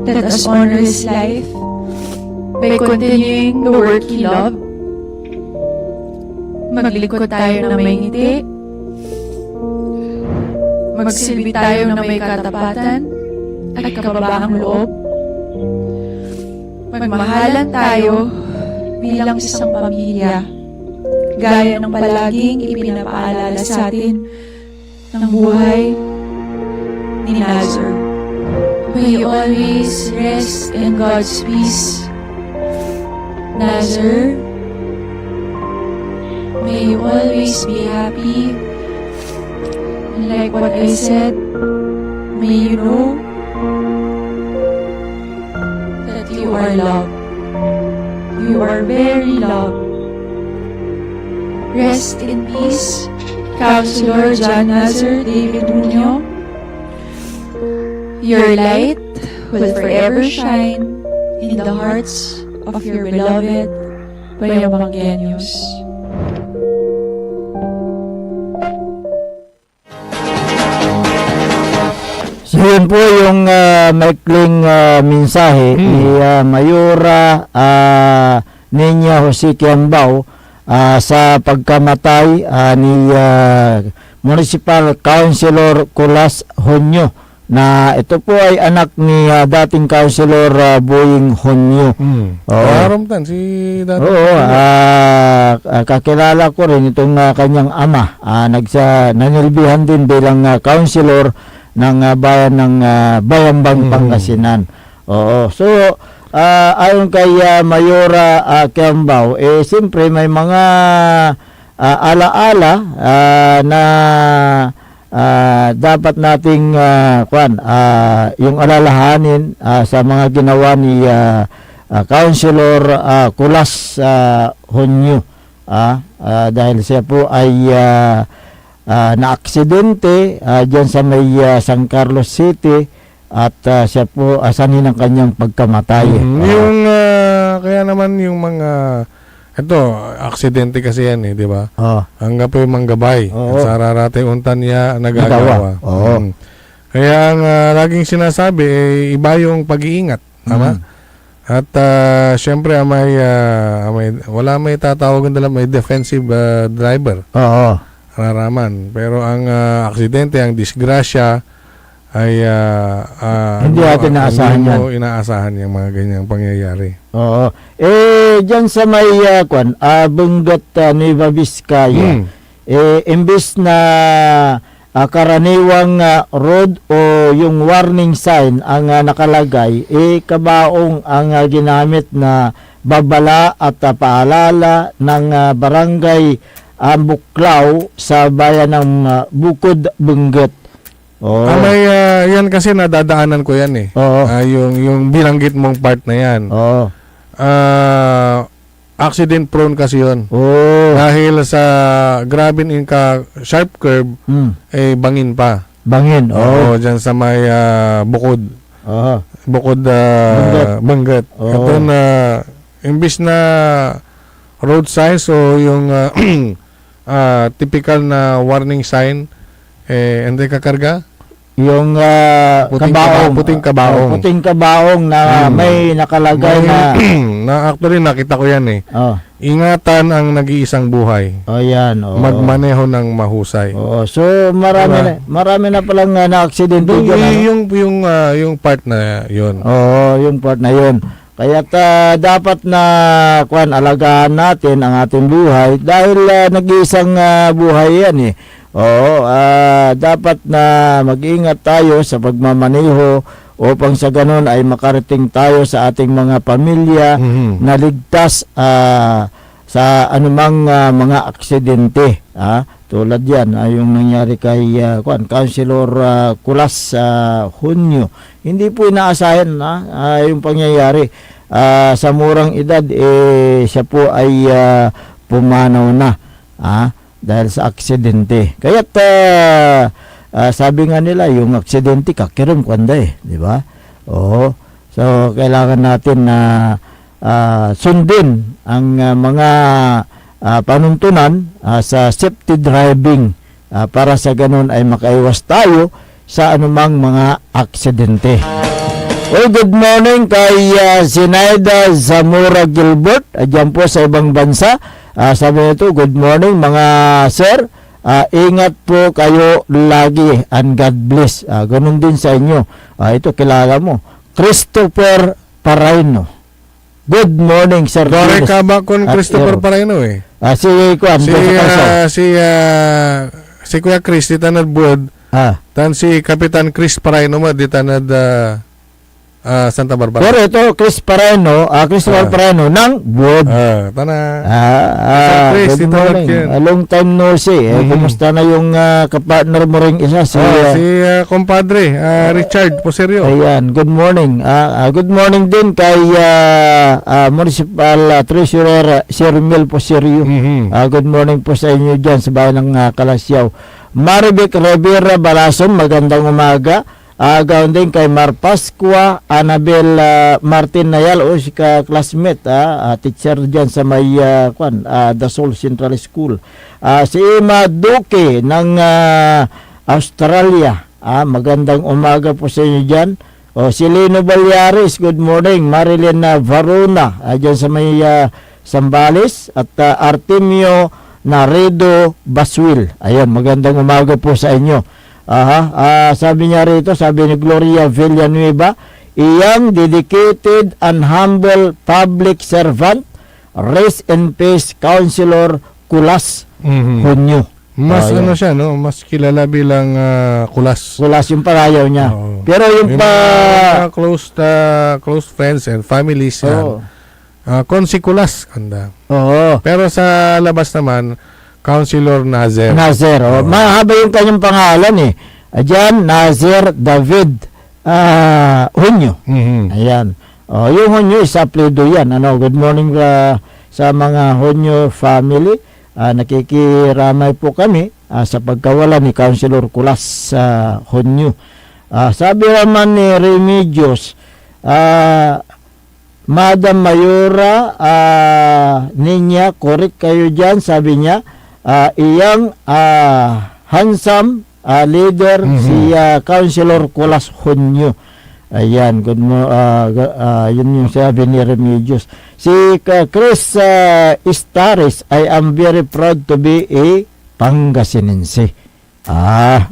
Let us honor his life by continuing the work he loved. Maglikod tayo na may ngiti. Magsilbi tayo na may katapatan at kababaang loob. Magmahalan tayo bilang isang pamilya, gaya ng palaging ipinapaalala sa atin ng buhay ni Nazar. May you always rest in God's peace. Nazar, may you always be happy. And like what I said, may you know that you are loved. You are very loved. Rest in peace, Councilor John Nazar David Muñoz. Your light will forever shine in the hearts of your beloved Bayambanggenyos. So yun po yung maikling mensahe ni Mayora Ninya Jose Kiambao sa pagkamatay ni Municipal Councilor Kulas Honyo, na ito po ay anak ni dating Councilor Boying Honyo. Karamtan si dati. Oo, kakilala ko rin itong kanyang ama. Nanilbihan din bilang councilor ng bayan ng Bayambang, Pangasinan. Oo. So, ayon kay Mayora Kiambao, siyempre may mga alaala na dapat nating yung alalahanin sa mga ginawa ni Councilor Kulas Honyo, dahil siya po ay na-aksidente dyan sa may San Carlos City, at siya po asanin ng kanyang pagkamatay. Yung kaya naman yung mga ito, aksidente kasi yan di ba? Hanggang po yung manggabay. Sa rarate untan niya nagagawa. Kaya ang laging sinasabi, iba yung pag-iingat. Tama? At syempre, wala may tatawagan nila, may defensive driver. Raraman. Pero ang aksidente, ang disgrasya, ay hindi natin inaasahan yan. Inaasahan yung mga ganyang pangyayari. Oo. Dyan sa may Benguet, Nueva Vizcaya, imbis na karaniwang road o yung warning sign ang nakalagay, kabaong ang ginamit na babala at paalala ng barangay Buklaw sa bayan ng Bukod, Benguet. May yan kasi nadadaanan ko yan yung binanggit mong part na yan. Accident prone kasi yun. Dahil sa grabe sharp curve, bangin pa. Bangin, dyan sa may Bukod. Bukod Benguet. Ito na, imbis na road signs o yung typical na warning sign, hindi kakarga? Yung puting kabaong. Puting kabaong na may nakalagay na actually nakita ko yan Ingatan ang nag-iisang buhay. Yan. Magmaneho ng mahusay. So marami na palang na-aksidente dyan. Yung part na yun. Yung part na yun. Kaya dapat na alagaan natin ang ating buhay dahil nag-iisang buhay yan dapat na mag-ingat tayo sa pagmamaneho upang sa ganun ay makarating tayo sa ating mga pamilya na ligtas sa anumang mga aksidente. Tulad yan, yung nangyari kay Councilor Kulas Honyo. Hindi po inaasahan yung pangyayari. Sa murang edad, siya po ay pumanaw na. Dahil sa aksidente. Kaya't sabi nga nila, yung aksidente kakiram kwanda di ba? So kailangan natin na sundin ang mga panuntunan sa safety driving para sa ganun ay makaiwas tayo sa anumang mga aksidente. Good morning kay Sinaida Zamora Gilbert, dyan po sa ibang bansa. Sabi nito, good morning mga sir, ingat po kayo lagi and God bless. Ganun din sa inyo. Ito kilala mo, Christopher Paraino. Good morning sir. Dore ka ba kung Christopher Paraino si Kuya Chris di tanad buod. Tan si Kapitan Chris Paraino mo di tanad Santa Barbara. Pero ito, Christopher Paraino ng Wood. Good morning. Long time no see. Kumusta na yung kapartner mo ring isa? Si compadre, Richard Poserio. Ayan, good morning. Good morning din kay Municipal Treasurer Sir Mel Poserio. Good morning po sa inyo dyan sa bayan ng Kalasyaw. Maribek Rivera Balason, magandang umaga. Gawin din kay Mar Pascua, Annabel Martin Nayal, si ka-classmate, teacher dyan sa may Dasol Central School. Si Ima Duque ng Australia, magandang umaga po sa inyo dyan. Si Lino Balyares, good morning. Marilyn Varuna, dyan sa may Sambales at Artemio Naredo Baswil. Ayan, magandang umaga po sa inyo. Sabi niya rito, sabi ni Gloria Villanueva, iyang dedicated and humble public servant, rest in peace, Councilor Kulas Hunyo. Mas ano siya, no? Mas kilala bilang Kulas. Kulas yung parayaw niya. Pero yung close friends and families yan. Kulas. Pero sa labas naman, Councilor Nazer. Mahaba yung kanyang pangalan Diyan, Nazer David Hunyo. Ayan. Yung Hunyo, isa apelyido yan. Good morning sa mga Hunyo family. Nakikiramay po kami sa pagkawala ni Councilor Kulas Hunyo. Sabi naman ni Remedios, Madam Mayora, Ninya, correct kayo dyan, sabi niya, iyang handsome leader si Councilor Kulas Hunyo. Ayan, yun yung sabi ni Remedios. Si Chris Istaris, I am very proud to be a Pangasinense.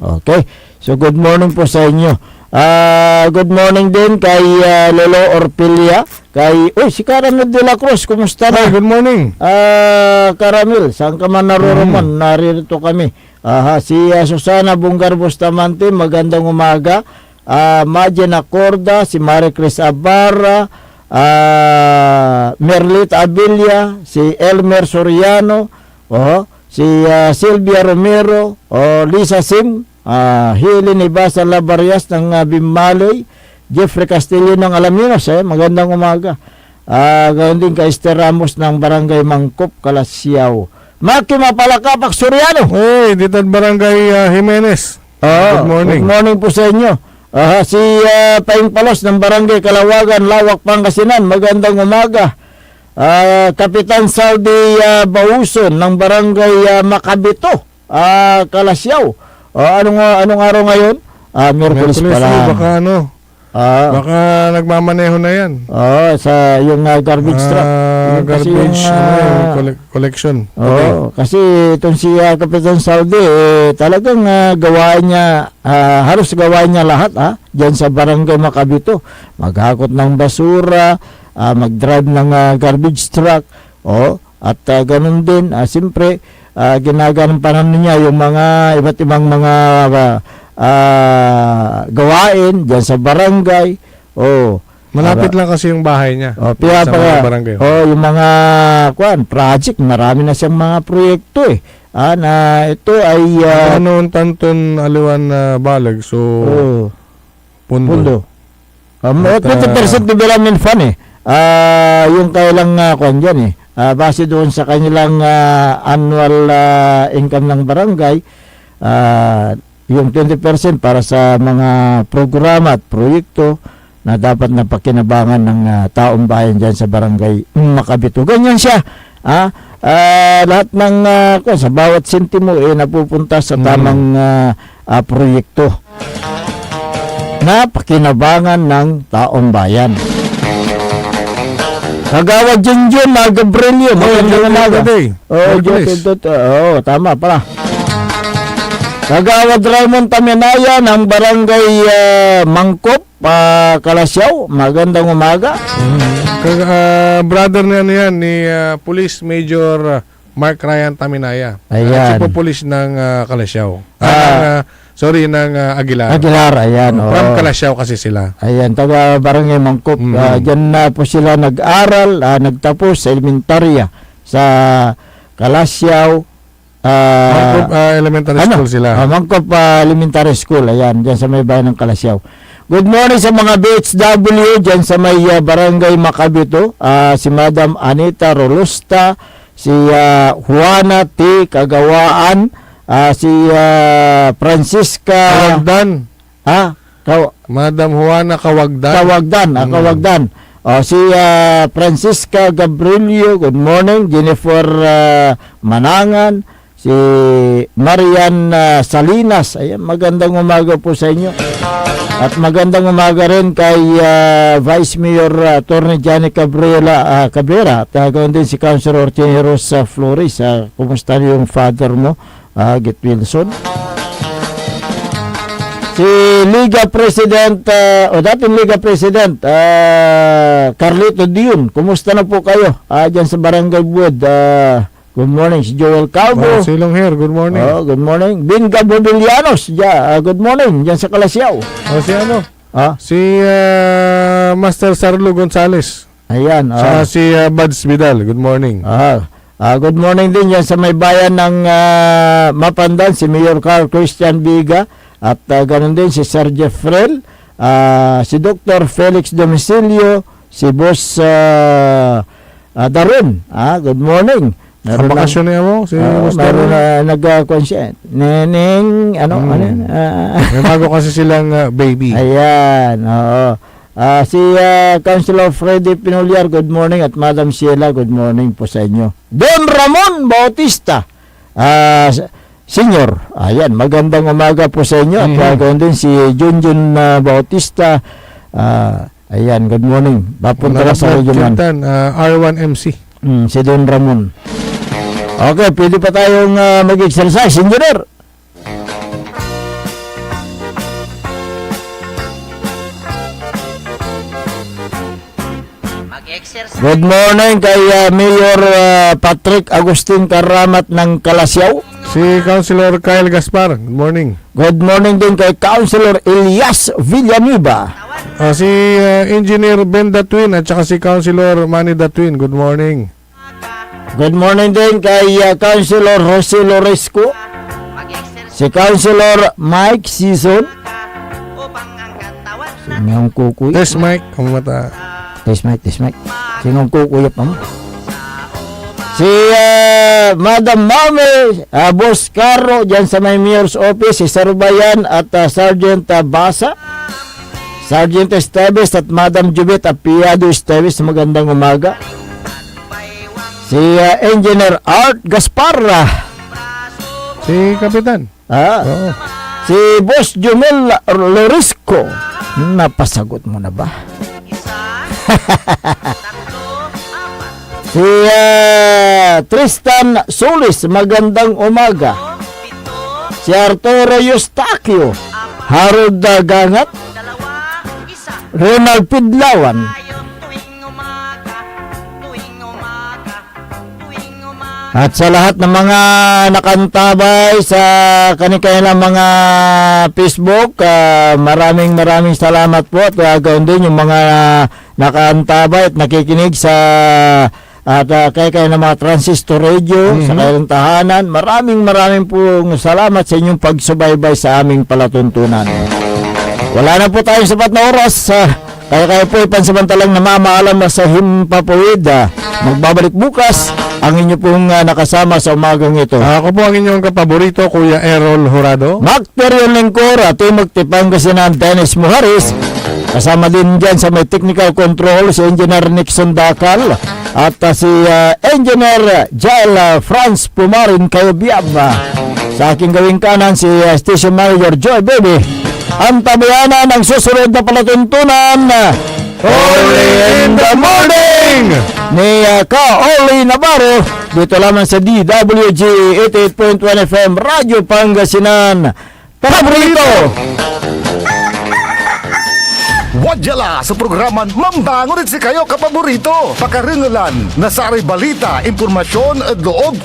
Okay. So, good morning po sa inyo. Good morning din kay Lolo Orpilia, si Caramel de la Cruz, kumusta na? Good morning. Caramel, saan ka man naroroon? Naririto kami. Si Susana Bungar Bustamante, magandang umaga. Majena Corda, si Marie Cris Abarra, Merlit Abilia, si Elmer Soriano, si Silvia Romero, Lisa Sim, Helen Ibasa Labarias ng Bimaloy, Jeffrey Castillo ng Alaminos, magandang umaga. Ganoon din kay Esther Ramos ng Barangay Mangkop, Calasiao. Maki Mapalakapak Soriano. Dito Barangay Jimenez. Good morning. Good morning po sa inyo. Si Paing Palos ng Barangay Kalawagan, Lawak, Pangasinan, magandang umaga. Kapitan Saudi Bauson ng Barangay Makabito, Calasiao. Anong araw ngayon? Miyerkules pala. Baka nagmamaneho na yan. Sa yung garbage truck. Garbage collection. Kasi itong si Kapitan Saudi, talagang gawain niya, halos gawain niya lahat dyan sa Barangay Makabito. Maghakot ng basura, mag-drive ng garbage truck, at ganun din, siyempre, ginagampanan niya yung mga iba't ibang mga gawain dyan sa barangay. Malapit lang kasi yung bahay niya. Sa mga barangay. Yung mga project, marami na siyang mga proyekto na ito ay noon Tanton Aliwan Balag, so Pundo. 20% development fund yung kailang dyan base doon sa kanilang annual income ng barangay, yung 20% para sa mga programa at proyekto na dapat na pakinabangan ng taong bayan dyan sa Barangay Makabito. Ganyan siya. Lahat ng sa bawat sentimo napupunta sa tamang proyekto na pakinabangan ng taong bayan. Kagawad Junjun Gabrielio, magandang umaga. Tama pala. Kagawad Raymond Taminaya ng Barangay Mangkop, Calasiao, magandang umaga. Brother na yan ni Police Major Mark Ryan Taminaya. Ayan. Si Police ng Calasiao. Ng Aguilar. Ayan. From Calasiao kasi sila. Ayan, taga Barangay Mangkop. Diyan na po sila nag-aral, nagtapos sa elementarya sa Calasiao. Mangkop Elementary School sila. Mangkop Elementary School. Ayan, diyan sa may bayan ng Calasiao. Good morning sa mga BHW diyan sa may Barangay Makabito. Si Madam Anita Rolusta, si Juana T. Kagawaan, si Francisca Kawagdan. Madam Juana Kawagdan. Kawagdan. Si Francisca Gabrielio, good morning. Jennifer Manangan, si Marian Salinas. Ayan, magandang umaga po sa inyo. At magandang umaga rin kay Vice Mayor Atty. Johnny Cabrera. At ganoon din si Councilor Ortineros Flores. Kumusta yung father mo, Git Wilson? Si Liga President, dating Liga President, Carlito Dion. Kumusta na po kayo dyan sa Barangay Wood? Good morning, si Joel Calvo. Silong here, good morning. Good morning. Binga Bodilianos, good morning, dyan sa Calasiao. Si ano? Si Master Sarlo Gonzales. Ayan. Saka si Buds Vidal, good morning. Good morning din dyan sa may bayan ng Mapandan, si Mayor Carl Christian Biga. At ganun din si Sir Jeffrel, si Dr. Felix Domicilio, si Boss Darun. Good morning. Meron bakasyon niya mo? Meron na nag-consent. Neneng, may bago kasi silang baby. Ayan, oo. Si Councilor Freddy Pinuliar, good morning. At Madam Sheila, good morning po sa inyo. Don Ramon Bautista, Senior. Ayan, magandang umaga po sa inyo. At ganoon din si Junjun Bautista. Ayan, good morning. Papunta ka sa Region 1. R1MC. Si Don Ramon. Okay, pwede pa tayong mag-exercise, Engineer. Good morning kay Mayor Patrick Agustin Karamat ng Calasiao. Si Councilor Kyle Gaspar, good morning. Good morning din kay Councilor Elias Villanueva. Si Engineer Ben Datwin at saka si Councilor Manny Datwin, good morning. Good morning din kay Councilor Jose Loresco, si Councilor Mike Season, sinong kukuy? Test Mike, kumata. Test Mike. Sinong kukuy pa mo? Si Madam Mame, Boss Caro, dyan sa may Mayor's Office, si Sarbayan at Sergeant Basa, Sergeant Esteves at Madam Jubet Apiado Esteves, magandang umaga. Si Engineer Art Gasparra. Si Kapitan. Si Boss Jumel Lorisco. Napasagot mo na ba? Si Tristan Solis, magandang umaga. Si Arturo Eustaquio, Harold Gangat, Ronald Pidlawan. At sa lahat ng mga nakantabay sa kanilang mga Facebook, maraming salamat po. At gawin din yung mga nakantabay at nakikinig sa kaya ng mga transistor radio sa kanilang tahanan. Maraming pong salamat sa inyong pagsubaybay sa aming palatuntunan. Wala na po tayong sapat na oras. Kaya po ipansamantalang namamaalam na sa Himpapawid. Magbabalik bukas ang inyo pong nakasama sa umagang ito. Ako po ang inyong kapaborito, Kuya Errol Jurado. Macterion Lengcor, Timog Tipangasinan, Dennis Muharis. Kasama din dyan sa may technical control si Engineer Nixon Dakal at si Engineer Jael Franz Pumarin Kayobiab. Sa aking gawing kanan si Station Manager Joy Baby. Ang tabayana ng susunod na palatuntunan, Only in the Morning ni Ka-Oli Navarro, dito lamang sa DWG 88.1 FM Radyo Pangasinan. Paborito! Wadyala sa programan Mambangon si kayo kapaborito. Pakaringalan, nasari balita, impormasyon at loob